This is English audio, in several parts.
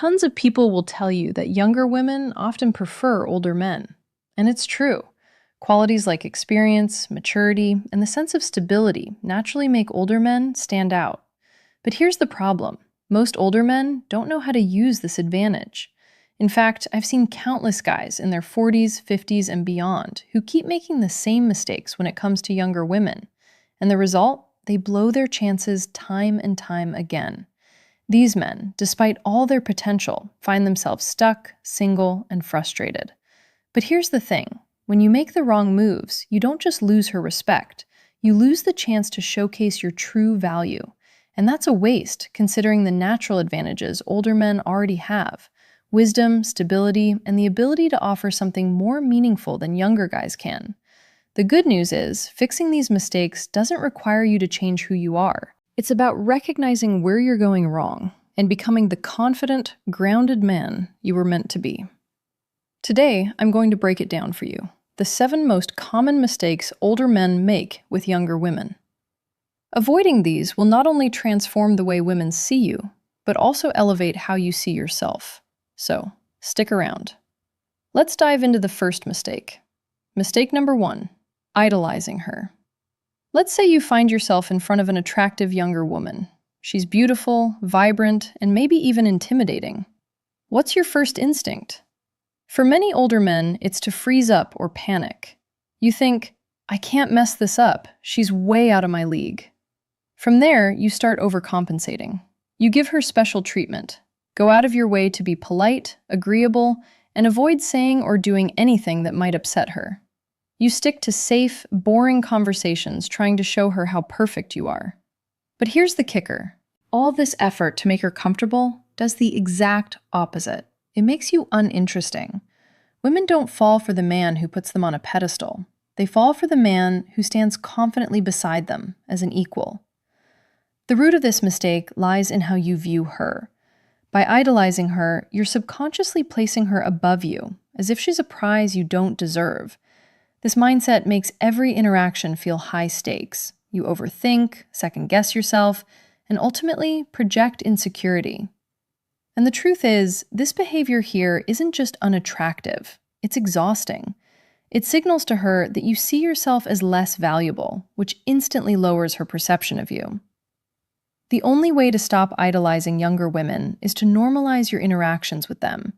Tons of people will tell you that younger women often prefer older men. And it's true. Qualities like experience, maturity, and the sense of stability naturally make older men stand out. But here's the problem. Most older men don't know how to use this advantage. In fact, I've seen countless guys in their 40s, 50s, and beyond who keep making the same mistakes when it comes to younger women. And the result? They blow their chances time and time again. These men, despite all their potential, find themselves stuck, single, and frustrated. But here's the thing. When you make the wrong moves, you don't just lose her respect. You lose the chance to showcase your true value. And that's a waste, considering the natural advantages older men already have: wisdom, stability, and the ability to offer something more meaningful than younger guys can. The good news is, fixing these mistakes doesn't require you to change who you are. It's about recognizing where you're going wrong and becoming the confident, grounded man you were meant to be. Today, I'm going to break it down for you. The 7 most common mistakes older men make with younger women. Avoiding these will not only transform the way women see you, but also elevate how you see yourself. So, stick around. Let's dive into the first mistake. Mistake number 1, idolizing her. Let's say you find yourself in front of an attractive younger woman. She's beautiful, vibrant, and maybe even intimidating. What's your first instinct? For many older men, it's to freeze up or panic. You think, I can't mess this up. She's way out of my league. From there, you start overcompensating. You give her special treatment. Go out of your way to be polite, agreeable, and avoid saying or doing anything that might upset her. You stick to safe, boring conversations trying to show her how perfect you are. But here's the kicker. All this effort to make her comfortable does the exact opposite. It makes you uninteresting. Women don't fall for the man who puts them on a pedestal. They fall for the man who stands confidently beside them as an equal. The root of this mistake lies in how you view her. By idolizing her, you're subconsciously placing her above you, as if she's a prize you don't deserve. This mindset makes every interaction feel high stakes. You overthink, second-guess yourself, and ultimately project insecurity. And the truth is, this behavior here isn't just unattractive, it's exhausting. It signals to her that you see yourself as less valuable, which instantly lowers her perception of you. The only way to stop idolizing younger women is to normalize your interactions with them.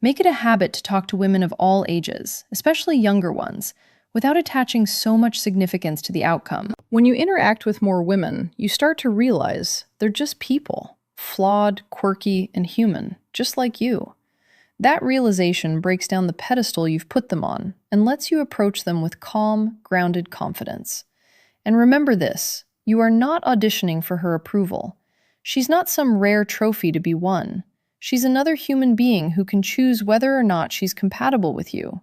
Make it a habit to talk to women of all ages, especially younger ones, without attaching so much significance to the outcome. When you interact with more women, you start to realize they're just people, flawed, quirky, and human, just like you. That realization breaks down the pedestal you've put them on and lets you approach them with calm, grounded confidence. And remember this, you are not auditioning for her approval. She's not some rare trophy to be won. She's another human being who can choose whether or not she's compatible with you.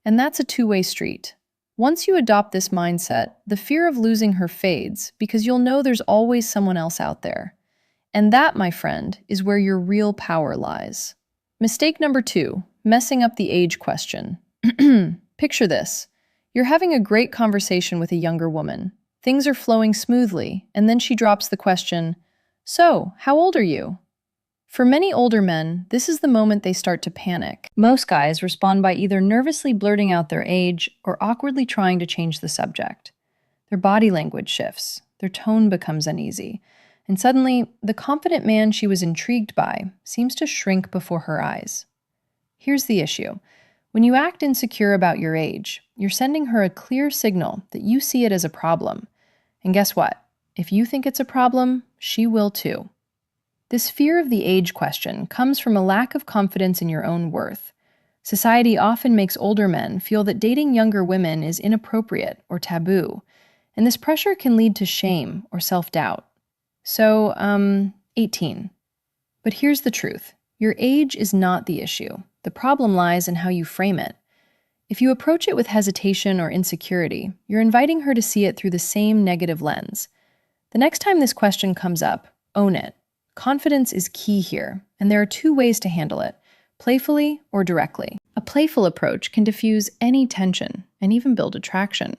And that's a two-way street. Once you adopt this mindset, the fear of losing her fades because you'll know there's always someone else out there. And that, my friend, is where your real power lies. Mistake number 2, messing up the age question. Picture this. You're having a great conversation with a younger woman. Things are flowing smoothly, and then she drops the question, "So, how old are you?" For many older men, this is the moment they start to panic. Most guys respond by either nervously blurting out their age or awkwardly trying to change the subject. Their body language shifts, their tone becomes uneasy, and suddenly, the confident man she was intrigued by seems to shrink before her eyes. Here's the issue. When you act insecure about your age, you're sending her a clear signal that you see it as a problem. And guess what? If you think it's a problem, she will too. This fear of the age question comes from a lack of confidence in your own worth. Society often makes older men feel that dating younger women is inappropriate or taboo, and this pressure can lead to shame or self-doubt. So, 18. But here's the truth. Your age is not the issue. The problem lies in how you frame it. If you approach it with hesitation or insecurity, you're inviting her to see it through the same negative lens. The next time this question comes up, own it. Confidence is key here, and there are 2 ways to handle it, playfully or directly. A playful approach can diffuse any tension and even build attraction.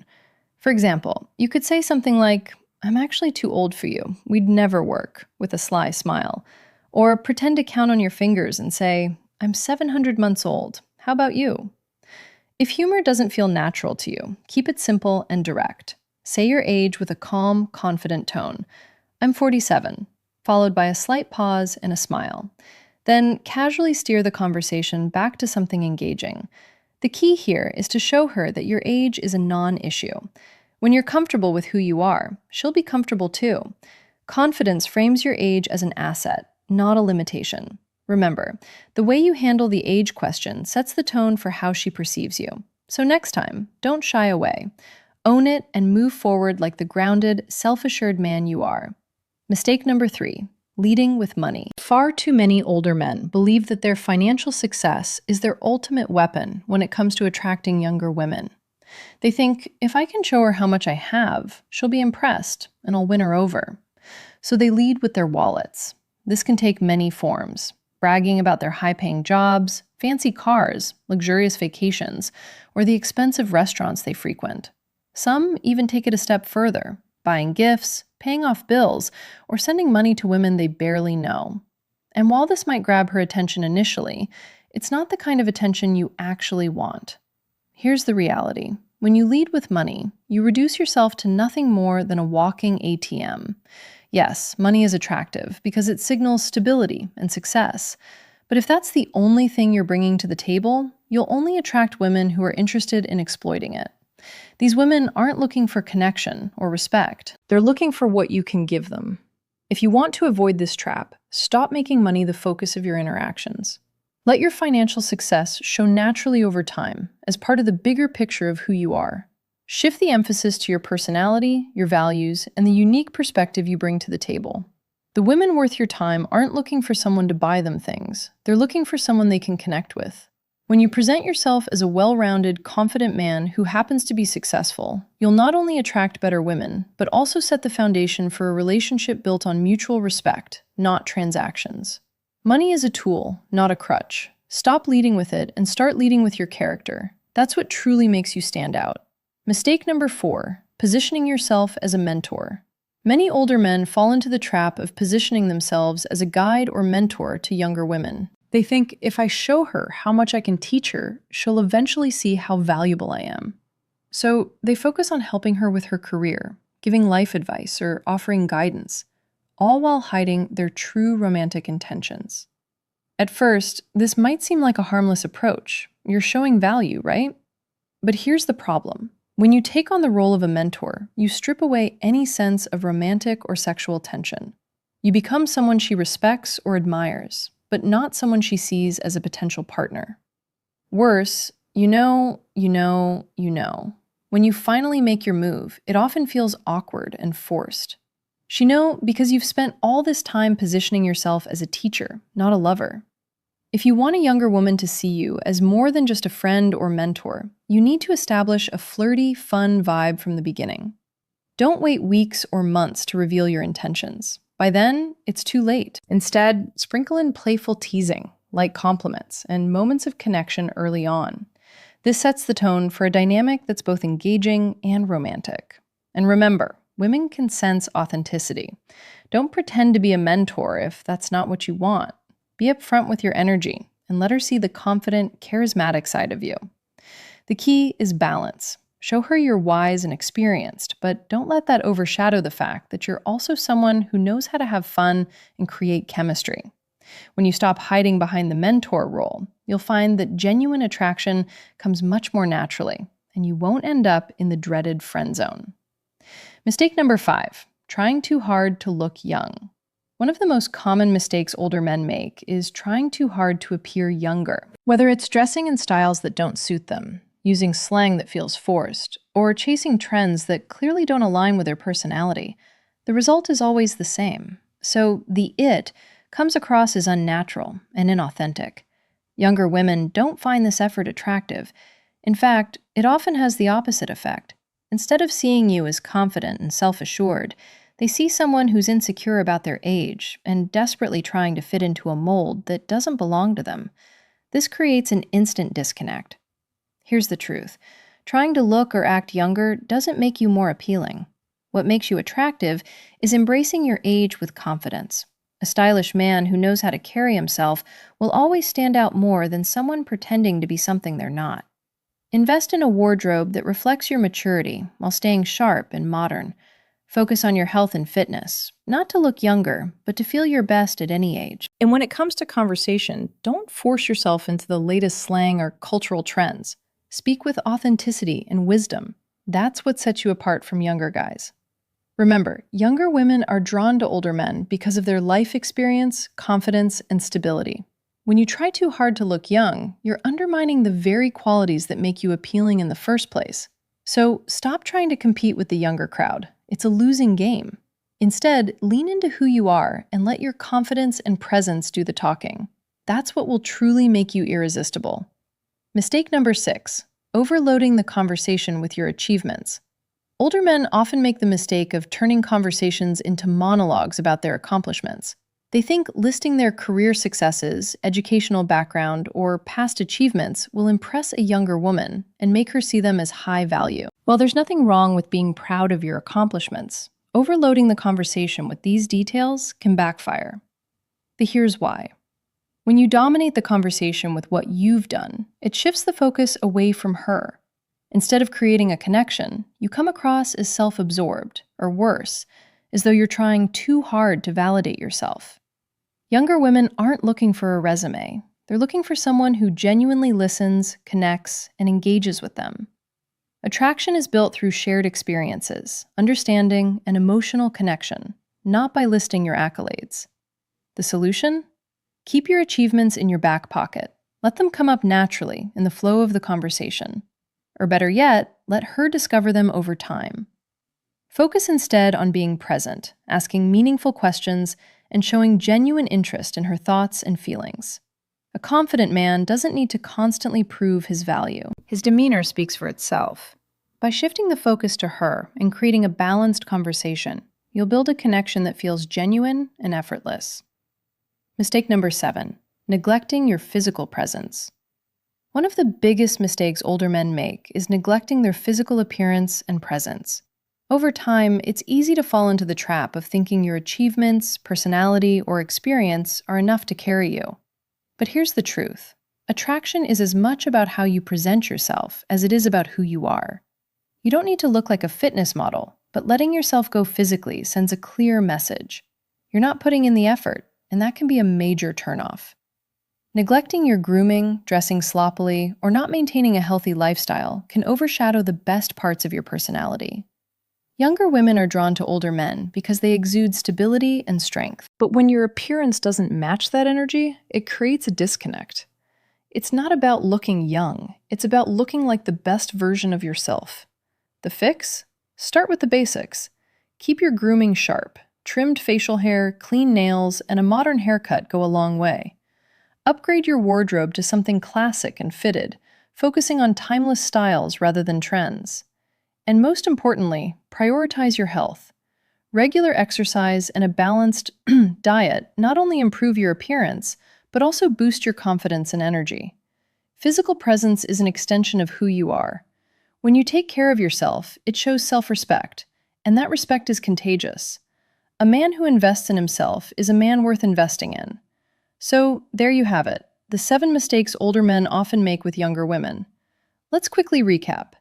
For example, you could say something like, "I'm actually too old for you. We'd never work," with a sly smile. Or pretend to count on your fingers and say, "I'm 700 months old. How about you?" If humor doesn't feel natural to you, keep it simple and direct. Say your age with a calm, confident tone. "I'm 47," followed by a slight pause and a smile. Then casually steer the conversation back to something engaging. The key here is to show her that your age is a non-issue. When you're comfortable with who you are, she'll be comfortable too. Confidence frames your age as an asset, not a limitation. Remember, the way you handle the age question sets the tone for how she perceives you. So next time, don't shy away. Own it and move forward like the grounded, self-assured man you are. Mistake number 3, leading with money. Far too many older men believe that their financial success is their ultimate weapon when it comes to attracting younger women. They think, if I can show her how much I have, she'll be impressed and I'll win her over. So they lead with their wallets. This can take many forms: bragging about their high-paying jobs, fancy cars, luxurious vacations, or the expensive restaurants they frequent. Some even take it a step further, buying gifts, paying off bills, or sending money to women they barely know. And while this might grab her attention initially, it's not the kind of attention you actually want. Here's the reality. When you lead with money, you reduce yourself to nothing more than a walking ATM. Yes, money is attractive because it signals stability and success. But if that's the only thing you're bringing to the table, you'll only attract women who are interested in exploiting it. These women aren't looking for connection or respect. They're looking for what you can give them. If you want to avoid this trap, stop making money the focus of your interactions. Let your financial success show naturally over time as part of the bigger picture of who you are. Shift the emphasis to your personality, your values, and the unique perspective you bring to the table. The women worth your time aren't looking for someone to buy them things. They're looking for someone they can connect with. When you present yourself as a well-rounded, confident man who happens to be successful, you'll not only attract better women, but also set the foundation for a relationship built on mutual respect, not transactions. Money is a tool, not a crutch. Stop leading with it and start leading with your character. That's what truly makes you stand out. Mistake number 4, positioning yourself as a mentor. Many older men fall into the trap of positioning themselves as a guide or mentor to younger women. They think, if I show her how much I can teach her, she'll eventually see how valuable I am. So they focus on helping her with her career, giving life advice, or offering guidance, all while hiding their true romantic intentions. At first, this might seem like a harmless approach. You're showing value, right? But here's the problem. When you take on the role of a mentor, you strip away any sense of romantic or sexual tension. You become someone she respects or admires, but not someone she sees as a potential partner. Worse, you know. When you finally make your move, it often feels awkward and forced. You know because you've spent all this time positioning yourself as a teacher, not a lover. If you want a younger woman to see you as more than just a friend or mentor, you need to establish a flirty, fun vibe from the beginning. Don't wait weeks or months to reveal your intentions. By then, it's too late. Instead, sprinkle in playful teasing, like compliments, and moments of connection early on. This sets the tone for a dynamic that's both engaging and romantic. And remember, women can sense authenticity. Don't pretend to be a mentor if that's not what you want. Be upfront with your energy and let her see the confident, charismatic side of you. The key is balance. Show her you're wise and experienced, but don't let that overshadow the fact that you're also someone who knows how to have fun and create chemistry. When you stop hiding behind the mentor role, you'll find that genuine attraction comes much more naturally, and you won't end up in the dreaded friend zone. Mistake number 5, trying too hard to look young. One of the most common mistakes older men make is trying too hard to appear younger. Whether it's dressing in styles that don't suit them, using slang that feels forced, or chasing trends that clearly don't align with their personality, the result is always the same. So the it comes across as unnatural and inauthentic. Younger women don't find this effort attractive. In fact, it often has the opposite effect. Instead of seeing you as confident and self-assured, they see someone who's insecure about their age and desperately trying to fit into a mold that doesn't belong to them. This creates an instant disconnect. Here's the truth. Trying to look or act younger doesn't make you more appealing. What makes you attractive is embracing your age with confidence. A stylish man who knows how to carry himself will always stand out more than someone pretending to be something they're not. Invest in a wardrobe that reflects your maturity while staying sharp and modern. Focus on your health and fitness, not to look younger, but to feel your best at any age. And when it comes to conversation, don't force yourself into the latest slang or cultural trends. Speak with authenticity and wisdom. That's what sets you apart from younger guys. Remember, younger women are drawn to older men because of their life experience, confidence, and stability. When you try too hard to look young, you're undermining the very qualities that make you appealing in the first place. So stop trying to compete with the younger crowd. It's a losing game. Instead, lean into who you are and let your confidence and presence do the talking. That's what will truly make you irresistible. Mistake number 6, overloading the conversation with your achievements. Older men often make the mistake of turning conversations into monologues about their accomplishments. They think listing their career successes, educational background, or past achievements will impress a younger woman and make her see them as high value. While there's nothing wrong with being proud of your accomplishments, overloading the conversation with these details can backfire. Here's why. When you dominate the conversation with what you've done, it shifts the focus away from her. Instead of creating a connection, you come across as self-absorbed, or worse, as though you're trying too hard to validate yourself. Younger women aren't looking for a resume. They're looking for someone who genuinely listens, connects, and engages with them. Attraction is built through shared experiences, understanding, and emotional connection, not by listing your accolades. The solution? Keep your achievements in your back pocket. Let them come up naturally in the flow of the conversation. Or better yet, let her discover them over time. Focus instead on being present, asking meaningful questions, and showing genuine interest in her thoughts and feelings. A confident man doesn't need to constantly prove his value. His demeanor speaks for itself. By shifting the focus to her and creating a balanced conversation, you'll build a connection that feels genuine and effortless. Mistake number 7, neglecting your physical presence. One of the biggest mistakes older men make is neglecting their physical appearance and presence. Over time, it's easy to fall into the trap of thinking your achievements, personality, or experience are enough to carry you. But here's the truth. Attraction is as much about how you present yourself as it is about who you are. You don't need to look like a fitness model, but letting yourself go physically sends a clear message. You're not putting in the effort, and that can be a major turnoff. Neglecting your grooming, dressing sloppily, or not maintaining a healthy lifestyle can overshadow the best parts of your personality. Younger women are drawn to older men because they exude stability and strength. But when your appearance doesn't match that energy, it creates a disconnect. It's not about looking young. It's about looking like the best version of yourself. The fix? Start with the basics. Keep your grooming sharp. Trimmed facial hair, clean nails, and a modern haircut go a long way. Upgrade your wardrobe to something classic and fitted, focusing on timeless styles rather than trends. And most importantly, prioritize your health. Regular exercise and a balanced diet not only improve your appearance, but also boost your confidence and energy. Physical presence is an extension of who you are. When you take care of yourself, it shows self-respect, and that respect is contagious. A man who invests in himself is a man worth investing in. So, there you have it, the 7 mistakes older men often make with younger women. Let's quickly recap.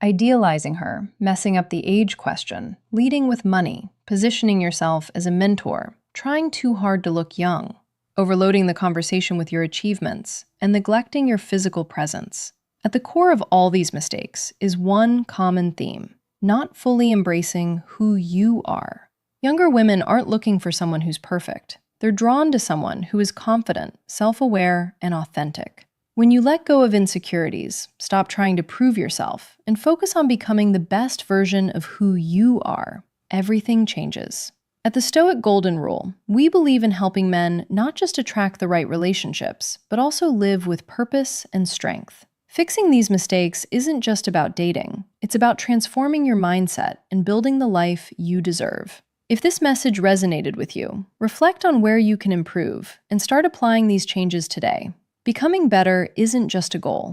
Idealizing her, messing up the age question, leading with money, positioning yourself as a mentor, trying too hard to look young, overloading the conversation with your achievements, and neglecting your physical presence. At the core of all these mistakes is one common theme: not fully embracing who you are. Younger women aren't looking for someone who's perfect. They're drawn to someone who is confident, self-aware, and authentic. When you let go of insecurities, stop trying to prove yourself, and focus on becoming the best version of who you are, everything changes. At the Stoic Golden Rule, we believe in helping men not just attract the right relationships, but also live with purpose and strength. Fixing these mistakes isn't just about dating. It's about transforming your mindset and building the life you deserve. If this message resonated with you, reflect on where you can improve and start applying these changes today. Becoming better isn't just a goal.